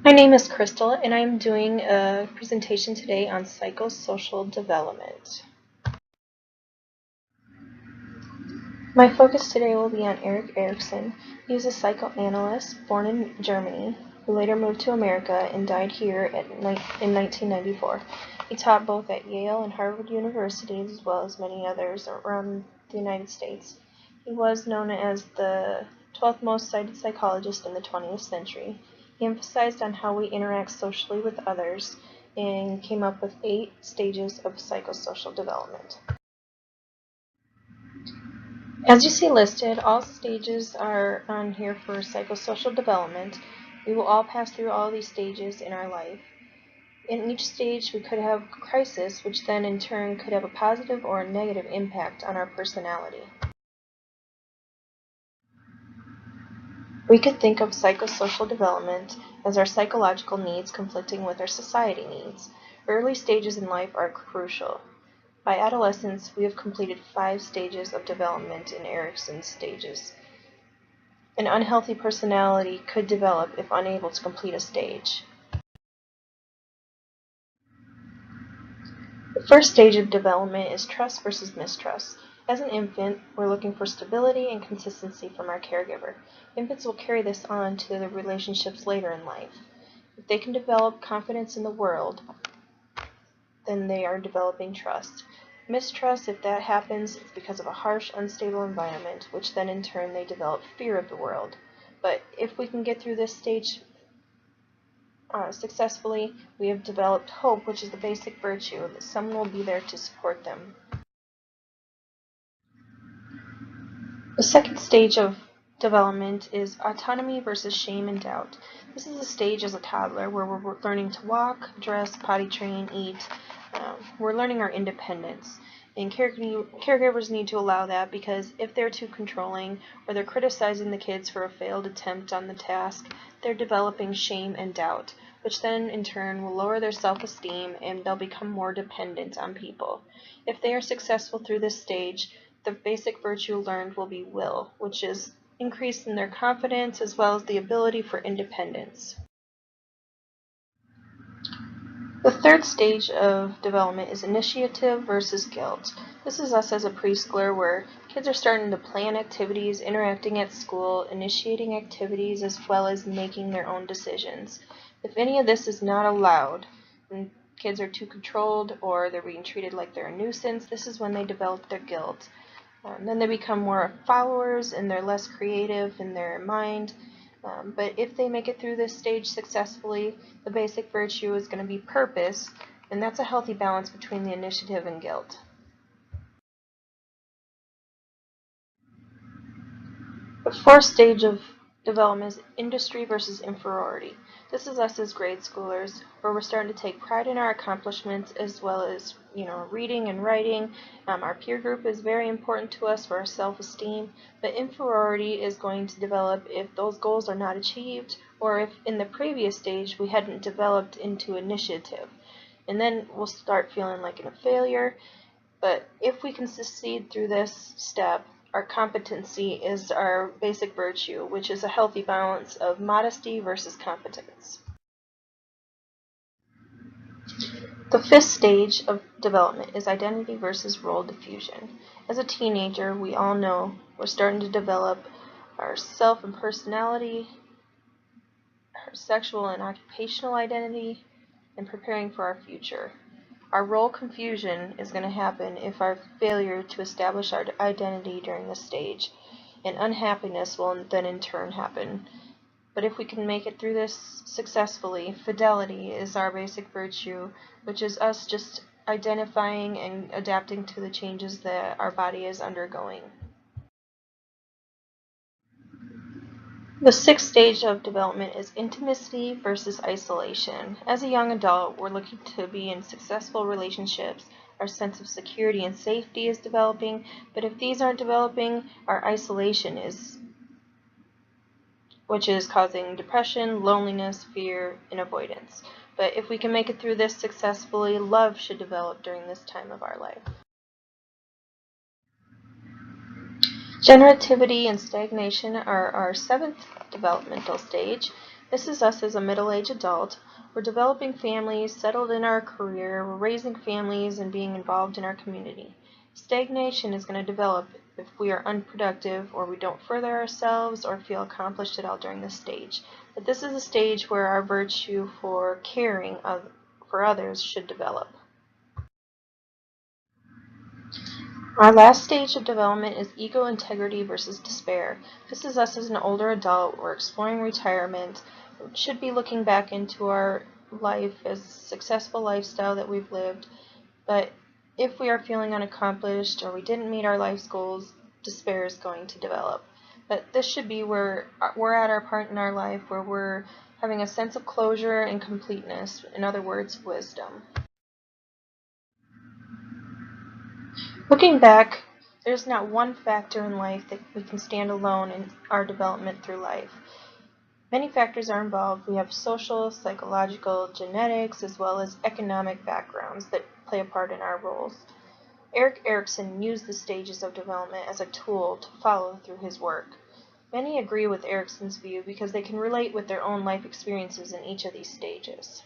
My name is Crystal, and I'm doing a presentation today on psychosocial development. My focus today will be on Erik Erikson. He was a psychoanalyst born in Germany who later moved to America and died here in 1994. He taught both at Yale and Harvard universities as well as many others around the United States. He was known as the 12th most cited psychologist in the 20th century. He emphasized on how we interact socially with others and came up with 8 stages of psychosocial development. As you see listed, all stages are on here for psychosocial development. We will all pass through all these stages in our life. In each stage, we could have a crisis, which then in turn could have a positive or a negative impact on our personality. We could think of psychosocial development as our psychological needs conflicting with our society needs. Early stages in life are crucial. By adolescence, we have completed 5 stages of development in Erikson's stages. An unhealthy personality could develop if unable to complete a stage. The first stage of development is trust versus mistrust. As an infant, we're looking for stability and consistency from our caregiver. Infants will carry this on to their relationships later in life. If they can develop confidence in the world, then they are developing trust. Mistrust, if that happens, it's because of a harsh, unstable environment, which then in turn they develop fear of the world. But if we can get through this stage successfully, we have developed hope, which is the basic virtue that someone will be there to support them. The second stage of development is autonomy versus shame and doubt. This is a stage as a toddler where we're learning to walk, dress, potty train, eat. We're learning our independence. And caregivers need to allow that, because if they're too controlling or they're criticizing the kids for a failed attempt on the task, they're developing shame and doubt, which then in turn will lower their self-esteem and they'll become more dependent on people. If they are successful through this stage, the basic virtue learned will be will, which is increase in their confidence as well as the ability for independence. The third stage of development is initiative versus guilt. This is us as a preschooler, where kids are starting to plan activities, interacting at school, initiating activities, as well as making their own decisions. If any of this is not allowed, and kids are too controlled or they're being treated like they're a nuisance, this is when they develop their guilt. Then they become more followers and they're less creative in their mind. But if they make it through this stage successfully, the basic virtue is going to be purpose, and that's a healthy balance between the initiative and guilt. The fourth stage of development is industry versus inferiority. This is us as grade schoolers, where we're starting to take pride in our accomplishments as well as reading and writing. Our peer group is very important to us for our self-esteem, but inferiority is going to develop if those goals are not achieved, or if in the previous stage we hadn't developed into initiative. And then we'll start feeling like a failure. But if we can succeed through this step, our competency is our basic virtue, which is a healthy balance of modesty versus competence. The fifth stage of development is identity versus role diffusion. As a teenager, we all know we're starting to develop our self and personality, our sexual and occupational identity, and preparing for our future. Our role confusion is going to happen if our failure to establish our identity during this stage, and unhappiness will then in turn happen. But if we can make it through this successfully, fidelity is our basic virtue, which is us just identifying and adapting to the changes that our body is undergoing. The sixth stage of development is intimacy versus isolation. As a young adult, we're looking to be in successful relationships. Our sense of security and safety is developing, but if these aren't developing, our isolation is, which is causing depression, loneliness, fear, and avoidance. But if we can make it through this successfully, love should develop during this time of our life. Generativity and stagnation are our seventh developmental stage. This is us as a middle-aged adult. We're developing families, settled in our career, we're raising families and being involved in our community. Stagnation is going to develop if we are unproductive or we don't further ourselves or feel accomplished at all during this stage. But this is a stage where our virtue for caring for others should develop. Our last stage of development is ego integrity versus despair. This is us as an older adult. We're exploring retirement. We should be looking back into our life as a successful lifestyle that we've lived. But if we are feeling unaccomplished or we didn't meet our life's goals, despair is going to develop. But this should be where we're at our part in our life where we're having a sense of closure and completeness. In other words, wisdom. Looking back, there's not one factor in life that we can stand alone in our development through life. Many factors are involved. We have social, psychological, genetics, as well as economic backgrounds that play a part in our roles. Erik Erikson used the stages of development as a tool to follow through his work. Many agree with Erikson's view because they can relate with their own life experiences in each of these stages.